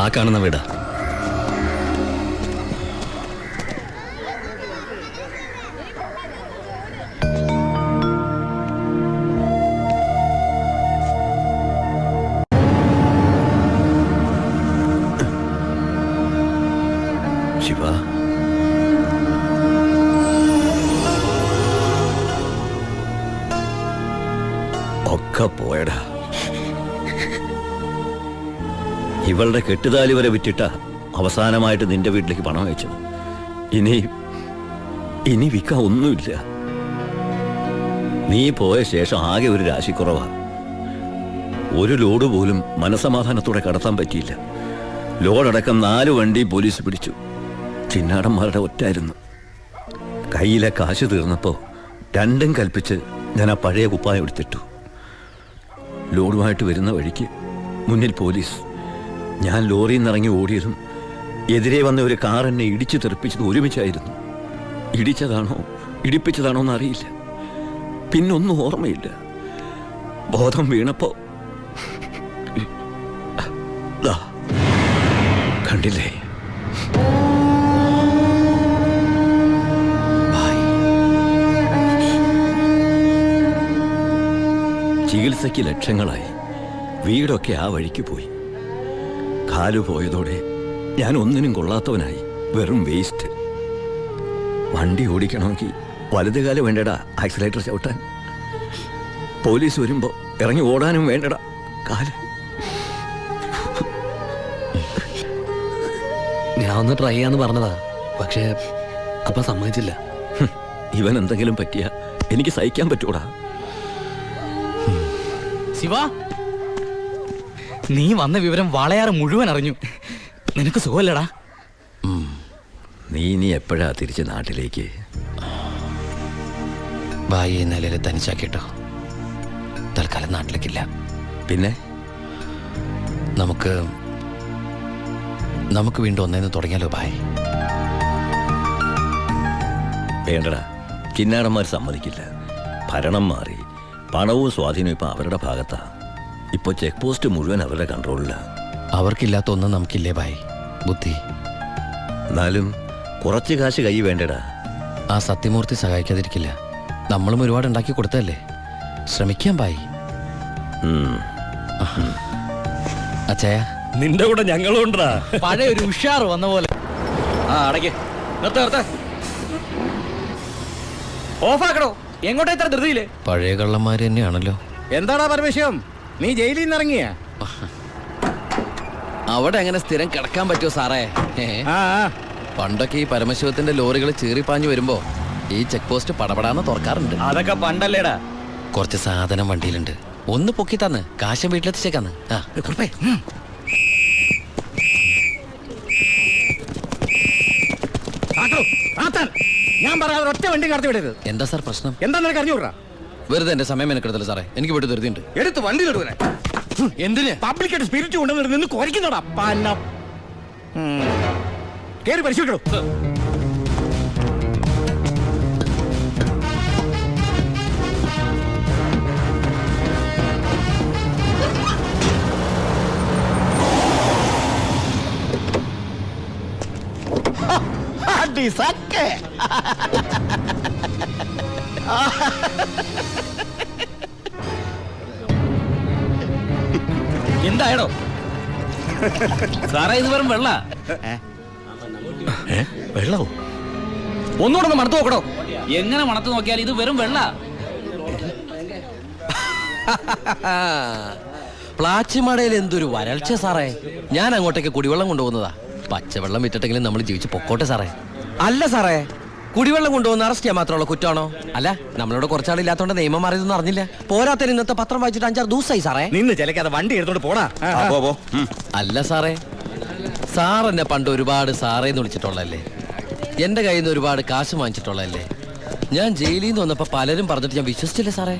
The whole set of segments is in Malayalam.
ആ കാണുന്ന വീടാ. ശിവ, ഒക്കെ പോയടാ. ഇവളുടെ കെട്ടുതാലി വരെ വിറ്റിട്ട അവസാനമായിട്ട് നിന്റെ വീട്ടിലേക്ക് പണം അയച്ചത്. ഇനി വിൽക്കാൻ ഒന്നുമില്ല. നീ പോയ ശേഷം ആകെ ഒരു രാശിക്കുറവാ. ഒരു ലോഡ് പോലും മനസമാധാനത്തോടെ കടത്താൻ പറ്റിയില്ല. ലോഡടക്കം 4 വണ്ടി പോലീസ് പിടിച്ചു. ചിന്നാടന്മാരുടെ ഒറ്റായിരുന്നു. കയ്യിലെ കാശ് തീർന്നപ്പോൾ രണ്ടും കൽപ്പിച്ച് ഞാൻ ആ പഴയ കുപ്പായം എടുത്തിട്ടു. ലോഡുമായിട്ട് വരുന്ന വഴിക്ക് മുന്നിൽ പോലീസ്. ഞാൻ ലോറിയിൽ നിന്നിറങ്ങി ഓടിയതും എതിരെ വന്ന ഒരു കാർ എന്നെ ഇടിച്ചു തെറിപ്പിച്ചത് ഒരുമിച്ചായിരുന്നു. ഇടിച്ചതാണോ ഇടിപ്പിച്ചതാണോ എന്നറിയില്ല. പിന്നൊന്നും ഓർമ്മയില്ല. ബോധം വീണപ്പോ കണ്ടില്ലേ? ചികിത്സയ്ക്ക് ലക്ഷങ്ങളായി. വീടൊക്കെ ആ വഴിക്ക് പോയി. കാലു പോയതോടെ ഞാൻ ഒന്നിനും കൊള്ളാത്തവനായി. വെറും വേസ്റ്റ്. വണ്ടി ഓടിക്കണമെങ്കിൽ വലതുകാലം വേണ്ടടാ ആക്സിലേറ്റർ ചവിട്ടാൻ. പോലീസ് വരുമ്പോ ഇറങ്ങി ഓടാനും വേണ്ടടാ കാല്. ഞാൻ ഒന്ന് ട്രൈ ചെയ്യാന്ന് പറഞ്ഞതാ, പക്ഷേ അപ്പൊ സമ്മതിച്ചില്ല. ഇവൻ എന്തെങ്കിലും പറ്റിയ എനിക്ക് സഹിക്കാൻ പറ്റൂടാ. ശിവ, നീ വന്ന വിവരം വാളയാറ് മുഴുവൻ അറിഞ്ഞു. നിനക്ക് സുഖമല്ലടാ? നീ എപ്പോഴാ തിരിച്ച് നാട്ടിലേക്ക്? ഭായിയെ നിലയിൽ തനിച്ചാക്കിട്ടോ. തൽക്കാലം നാട്ടിലേക്കില്ല. പിന്നെ നമുക്ക് വീണ്ടും ഒന്നേന്ന് തുടങ്ങിയാലോ ഭായ്? വേണ്ടടാ, ചിന്നാടന്മാർ സമ്മതിക്കില്ല. ഭരണം മാറി. പണവും സ്വാധീനവും ഇപ്പൊ അവരുടെ ഭാഗത്താ. ഇപ്പൊ ചെക്ക് പോസ്റ്റ് മുഴുവൻ അവരുടെ കൺട്രോളിലാ. അവർക്കില്ലാത്ത ഒന്നും നമുക്കില്ലേ ഭായ്? ബുദ്ധി. എന്നാലും കുറച്ച് കാശ് കൈ വേണ്ടടാ. ആ സത്യമൂർത്തി സഹായിക്കാതിരിക്കില്ല. നമ്മളും ഒരുപാട് ഉണ്ടാക്കി കൊടുത്തല്ലേ. ശ്രമിക്കാം ഭായ്. അച്ഛയ, നിന്റെ കൂടെ ഞങ്ങളും ഉണ്ടാ. പഴയ ഒരു ഉഷാർ വന്ന പോലെ. അടയ്ക്ക്, നിർത്ത ഓഫാക്കണോ? എങ്ങോട്ടാ ഇത്ര ധൃതിയില്? പഴയ കള്ളന്മാര് തന്നെയാണല്ലോ. എന്താടാ പരമേശ്വരം, നീ ജയിലിൽ നിന്ന് ഇറങ്ങിയ? അവിടെ എങ്ങനെ സ്ഥിരം കിടക്കാൻ പറ്റുമോ സാറേ? പണ്ടൊക്കെ ഈ പരമശിവത്തിന്റെ ലോറികൾ ചീറിപ്പാഞ്ഞു വരുമ്പോ ഈ ചെക്ക് പോസ്റ്റ് പടപടാന്ന് തുറക്കാറുണ്ട്. അതൊക്കെ പണ്ടല്ലേടാ. കുറച്ച് സാധനം വണ്ടിയിലുണ്ട്. ഒന്ന് പൊക്കി തന്ന് കാശം വീട്ടിലെത്തിച്ചേക്കാന്ന്. ഞാൻ പറയാതെ ഒറ്റ വണ്ടി കടത്തി വിടരുത്. എന്താ സാർ പ്രശ്നം? എന്താ നിനക്ക് അറിഞ്ഞൂടാ? വെറുതെ എന്റെ സമയം മെനക്കെടുത്തല്ലോ സാറേ. എനിക്ക് വീട്ടിൽ ധൃതിയുണ്ട്. എടുത്ത് വണ്ടിയിലിടുവനെ. എന്തിന്? പബ്ലിക്കായിട്ട് സ്പിരിറ്റ് കൊണ്ടുവന്നിട്ട് നിന്ന് കുറയ്ക്കുന്നോടാ. കേറി പരിശോധിക്കണോ? എന്തായടോ സാറേ? ഇത് വെറും വെള്ള. വെള്ളോ? ഒന്നുകൂടെ മണത്ത് നോക്കണോ? എങ്ങനെ മണത്ത് നോക്കിയാൽ ഇത് വെറും വെള്ള. പ്ലാച്ചിമടയിൽ എന്തൊരു വരൾച്ച സാറേ. ഞാൻ അങ്ങോട്ടേക്ക് കുടിവെള്ളം കൊണ്ടുപോകുന്നതാ. പച്ചവെള്ളം വിറ്റിട്ടെങ്കിലും നമ്മൾ ജീവിച്ച് പൊക്കോട്ടെ സാറേ. അല്ല സാറേ, കുടിവെള്ളം കൊണ്ടുപോകുന്ന അറസ്റ്റ് ചെയ്യാൻ മാത്രമുള്ള കുറ്റമാണോ? അല്ല, നമ്മളോട് കുറച്ചാളില്ലാത്തോണ്ട് നിയമം മാറിയതൊന്നും അറിഞ്ഞില്ല. പോരാത്തതിന് ഇന്നത്തെ പത്രം വായിച്ചിട്ട് 5-6 ദിവസമായി സാറേ. നിന്ന് ചിലക്കാതെ വണ്ടി എടുത്തോണ്ട് പോടാ. അല്ല സാറേ, സാർ എന്നെ പണ്ട് ഒരുപാട് സാറേന്ന് വിളിച്ചിട്ടുള്ളല്ലേ. എന്റെ കയ്യിൽ നിന്ന് ഒരുപാട് കാശ് വാങ്ങിച്ചിട്ടുള്ളല്ലേ. ഞാൻ ജയിലിൽ നിന്ന് വന്നപ്പോ പലരും പറഞ്ഞിട്ട് ഞാൻ വിശ്വസിച്ചില്ലേ സാറേ.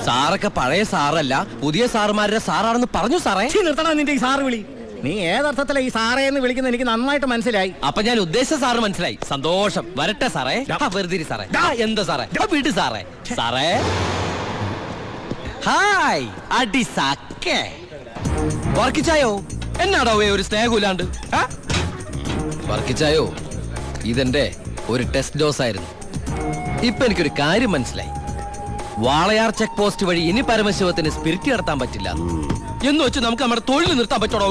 സാറൊക്കെ പഴയ സാറല്ല, പുതിയ സാറുമാരുടെ സാറാണെന്ന് പറഞ്ഞു സാറേ. നിർത്തണ നിന്റെ ഈ സാറ് വിളി. നീ ഏതർത്ഥത്തിലാ ഈ സാറേ എന്ന് വിളിക്കുന്നത് എനിക്ക് നന്നായിട്ട് മനസ്സിലായി. അപ്പൊ ഞാൻ ഉദ്ദേശിച്ച സാറ് മനസ്സിലായി. സന്തോഷം. വരട്ടെ സാറേ. വെറുതെ സാറേ. എന്താ സാറേ? വീട് സാറേ. സാറേ ഹായ്. അടി സാക്കേ വർക്കിച്ചായോ? എന്നാടാ ഒരു സ്നേഹമില്ലാണ്ട്? വർക്കിച്ചായോ, ഇതെന്റെ ഒരു ടെസ്റ്റ് ഡോസ് ആയിരുന്നു. ഇപ്പൊ എനിക്കൊരു കാര്യം മനസ്സിലായി. വാളയാർ ചെക്ക് പോസ്റ്റ് വഴി ഇനി പരമശിവത്തിന് സ്പിരിറ്റ് നടത്താൻ പറ്റില്ല എന്ന് വെച്ച് നമുക്ക് നമ്മുടെ തൊഴിൽ നിർത്താൻ പറ്റോടോ?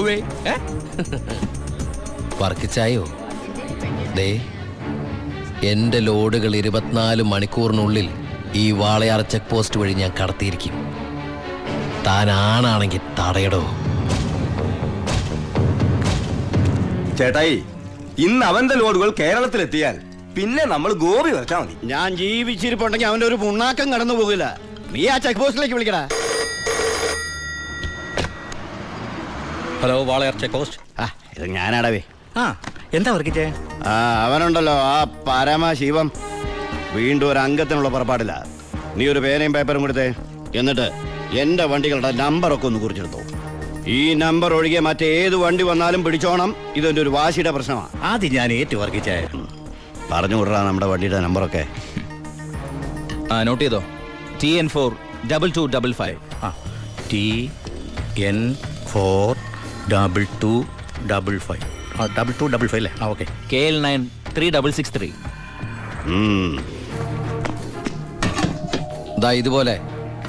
വർക്കിച്ചായോ, ദേ എന്റെ ലോഡുകൾ 24 മണിക്കൂറിനുള്ളിൽ ഈ വാളയാർ ചെക്ക് പോസ്റ്റ് വഴി ഞാൻ കടത്തിയിരിക്കും. താൻ ആണാണെങ്കിൽ തടയടോ. ചേട്ടായി, ഇന്ന് അവന്റെ ലോഡുകൾ കേരളത്തിലെത്തിയാൽ പിന്നെ നമ്മൾ ഗോപി വരച്ചാ മതി. ഞാൻ ജീവിച്ചിരിപ്പുണ്ടെങ്കിൽ അവന്റെ ഒരു പുണ്ണാക്കം കടന്നു പോകില്ല. നീ ആ ചെക്ക് പോസ്റ്റിലേക്ക് വിളിക്കടാ. Hello, Walayar check post. ഇത് ഞാനാടവേ. എന്താ വർക്കിച്ചേ? അവനുണ്ടല്ലോ ആ പരമശിവം, വീണ്ടും ഒരു അംഗത്തിനുള്ള പുറപ്പാടില്ല. നീ ഒരു പേനയും പേപ്പറും കൊടുത്തേ. എന്നിട്ട് എന്റെ വണ്ടികളുടെ നമ്പറൊക്കെ ഒന്ന് കുറിച്ചെടുത്തോ. ഈ നമ്പർ ഒഴികെ മറ്റേത് വണ്ടി വന്നാലും പിടിച്ചോണം. ഇതെന്റെ ഒരു വാശിയുടെ പ്രശ്നമാണ്. ആദ്യം ഞാൻ ഏറ്റു വർക്കിച്ചേ. പറഞ്ഞു വിടറാ നമ്മുടെ വണ്ടിയുടെ നമ്പറൊക്കെ. നോട്ട് ചെയ്തോ. TN4 2255. TN4 2255. 2255 അല്ലേ? ഓക്കെ. KL9 3663. ദാ ഇതുപോലെ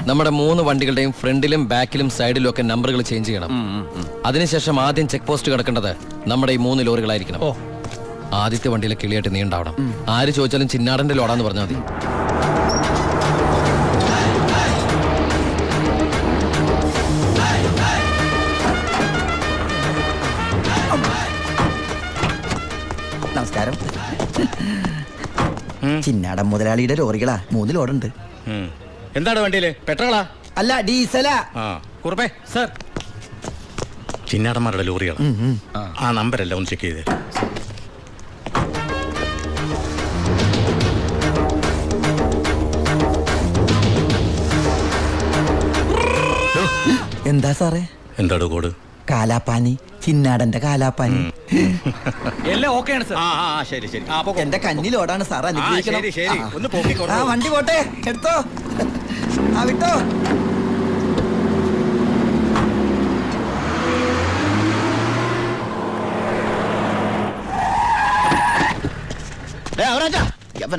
നമ്മുടെ 3 വണ്ടികളുടെയും ഫ്രണ്ടിലും ബാക്കിലും സൈഡിലും ഒക്കെ നമ്പറുകൾ ചേഞ്ച് ചെയ്യണം. അതിനുശേഷം ആദ്യം ചെക്ക് പോസ്റ്റ് കിടക്കേണ്ടത് നമ്മുടെ ഈ 3 ലോറികളായിരിക്കണം. ആദ്യത്തെ വണ്ടിയിലെ കിളിയായിട്ട് നീ ഉണ്ടാവണം. ആര് ചോദിച്ചാലും ചിന്നാടന്റെ ലോഡാന്ന് പറഞ്ഞാൽ മതി. നമസ്കാരം. ചിന്നാടൻ മുതലാളിയുടെ ലോറികളാ, 3 ലോഡുണ്ട്. എന്താണ് വണ്ടിയില്? പെട്രോളാ? അല്ല, ഡീസലാ. കുറുപ്പേ സർ, ചിന്നാടന്മാരുടെ ലോറികളാ. ആ നമ്പരല്ല ഒന്ന് ചെക്ക് ചെയ്തേ. എന്താ സാറേ? എന്താടോ കോഡ്? കാലാപ്പാനി, ചിന്നാടന്റെ കാലാപ്പാനി. എല്ലാം ഓക്കെയാണ് സർ. ശരി ശരി. എന്റെ കന്നി ലോഡാണ് സാർ, അനുഗ്രഹിക്കണം. ശരി ശരി, ഒന്ന് പോക്കിക്കോ. ആ വണ്ടി പോട്ടെ, എടുത്തോ. ആ വിട്ടോ.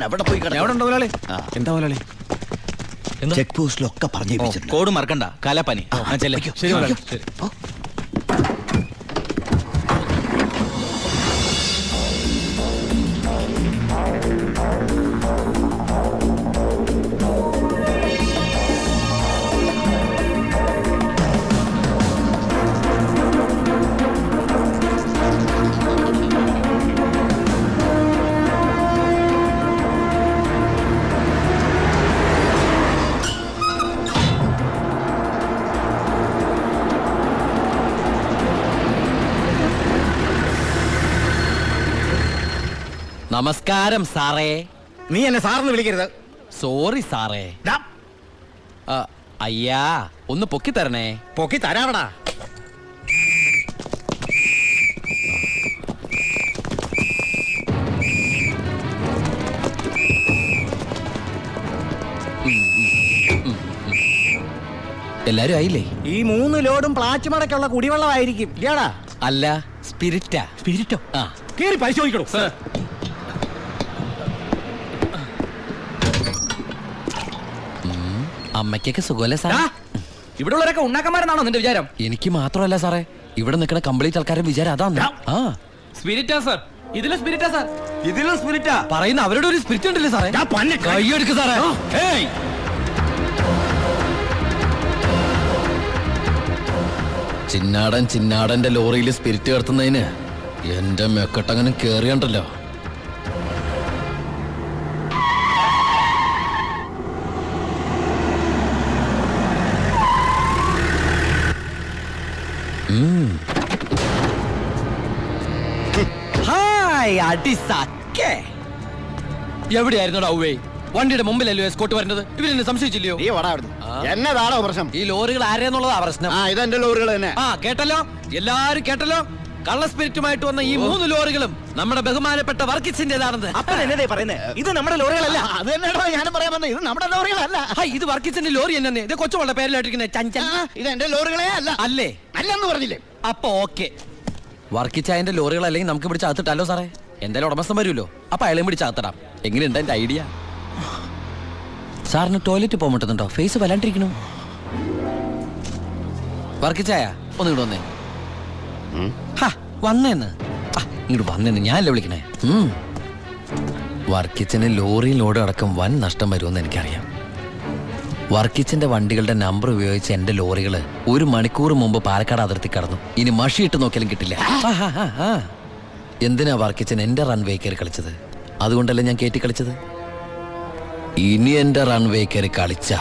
എവിടെ പോയി എവിടെ ഉണ്ടോ മുതലാളി? എന്താ മുതലാളി? ചെക്ക് പോസ്റ്റിലൊക്കെ പറഞ്ഞു. കോഡ് മറക്കണ്ട. കാലാപ്പാനി. ശരി മുതലാളി. ശരി. നമസ്കാരം സാറേ. നീ എന്നെ സാറിന് വിളിക്കരുത്. സോറി സാറേ. അയ്യാ, ഒന്ന് പൊക്കി തരണേ. പൊക്കി തരാവടാ. എല്ലാരും ആയില്ലേ? ഈ 3 ലോഡും പ്ലാച്ചിമടക്കുള്ള കുടിവെള്ളമായിരിക്കും. ഇയാടാ? അല്ല, സ്പിരിറ്റാ. സ്പിരിറ്റോ? ആ, കേറി പരിശോധിക്കണോ? സർ, അമ്മയ്ക്കൊക്കെ സുഖമല്ലേ സാർ? ഇവിടെ ഉള്ളവരൊക്കെ ഉണ്ണാക്കന്മാരെന്നാണോ നിന്റെ വിചാരം? എനിക്ക് മാത്രമല്ല സാറേ, ഇവിടെ നിൽക്കുന്ന കംപ്ലീറ്റ് ആൾക്കാരുടെ വിചാരം അതാണ്. ആ, സ്പിരിറ്റാ സർ. ഇതിലെ സ്പിരിറ്റാ സർ. ഇതിലും സ്പിരിറ്റാ പറയുന്ന അവരുടെ ഒരു സ്പിരിറ്റ് ഉണ്ടല്ലേ സാറേ? കൈയെടുക്ക് സാറേ. ഏയ്, ചിന്നാടന്റെ ലോറിയിൽ സ്പിരിറ്റ് കടത്തുന്നതിന് എന്റെ മെക്കട്ടങ്ങനെ കേറിയണ്ടല്ലോ. എവിടെയായിരുന്നു ഔവേ? വണ്ടിയുടെ മുമ്പിലല്ലോ എസ്കോട്ട് വരുന്നത്. ഇവരെന്നെ സംശയിച്ചില്ലയോ? നീ വടാ അവിടുന്ന്. എന്നതാണോ പ്രശ്നം? ഈ ലോറികൾ ആരെന്നുള്ളതാ പ്രശ്നം. ഇതെന്റെ ലോറികൾ തന്നെ. കേട്ടല്ലോ, എല്ലാരും കേട്ടല്ലോ. കള്ള സ്പിരിറ്റുമായിട്ട് വന്ന ഈ 3 ലോറികളും നമ്മുടെ ബഹുമാനപ്പെട്ട വർക്കിച്ചിന്റേതാണെന്ന്. അപ്പൻ എന്നതേ പറയുന്നേ? ഇത് നമ്മുടെ ലോറികളല്ല. അത് തന്നെയാണോ ഞാനും പറയാൻ വന്നത്. ഇത് നമ്മുടെ ലോറികളല്ല. ഹൈ, ഇത് വർക്കിച്ചിന്റെ ലോറി തന്നെ. ഇത് കൊച്ചുവളുടെ പേരിലായിട്ടിരിക്കുന്നത് ചഞ്ചൽ. ഇത് എന്റെ ലോറികളെ അല്ല. അല്ലേ? അല്ലെന്ന് പറഞ്ഞില്ലേ? അപ്പൊ ഓക്കെ. വർക്കിച്ചായന്റെ ലോറികളല്ലെങ്കിൽ നമുക്ക് പിടിച്ച് അകത്തിട്ടല്ലോ സാറേ. എന്തായാലും ഉടമസ്ഥൻ വരുമല്ലോ, അപ്പൊ അയാളെയും പിടിച്ച് അകത്തിടാം. എങ്ങനെയുണ്ട് എന്റെ ഐഡിയ? സാറിന് ടോയ്ലറ്റ് പോകാൻ പറ്റുന്നുണ്ടോ? ഫേസ് വല്ലാണ്ടിരിക്കണു. വർക്കിച്ചായ ഒന്ന് ഇങ്ങോട്ട് വന്നേ. വന്നേന്ന് ഇങ്ങോട്ട് വന്നേന്ന് ഞാനല്ലേ വിളിക്കണേ. വർക്കിച്ചന് ലോറിയിൽ ലോഡ് അടക്കം വൻ നഷ്ടം വരുമെന്ന് എനിക്കറിയാം. വർക്കിച്ചിന്റെ വണ്ടികളുടെ നമ്പർ ഉപയോഗിച്ച് എന്റെ ലോറികൾ 1 മണിക്കൂർ മുമ്പ് പാലക്കാട് അതിർത്തി കടന്നു. ഇനി മഷിയിട്ട് നോക്കിയാലും കിട്ടില്ല. എന്തിനാ വർക്കിച്ചൻ എന്റെ റൺവേ കയറി കളിച്ചത്? അതുകൊണ്ടല്ലേ ഞാൻ കയറ്റി കളിച്ചത്. ഇനി എന്റെ റൺവേ കയറി കളിച്ച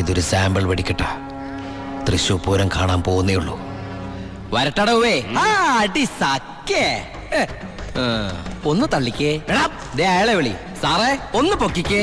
ഇതൊരു സാമ്പിൾ വെടിക്കട്ട. തൃശൂർ പൂരം കാണാൻ പോകുന്നേ ഉള്ളൂ. വരട്ടടവേ. ഒന്ന് തള്ളിക്കേ. അയാളെ വിളി. സാറേ ഒന്ന് പൊക്കിക്കേ.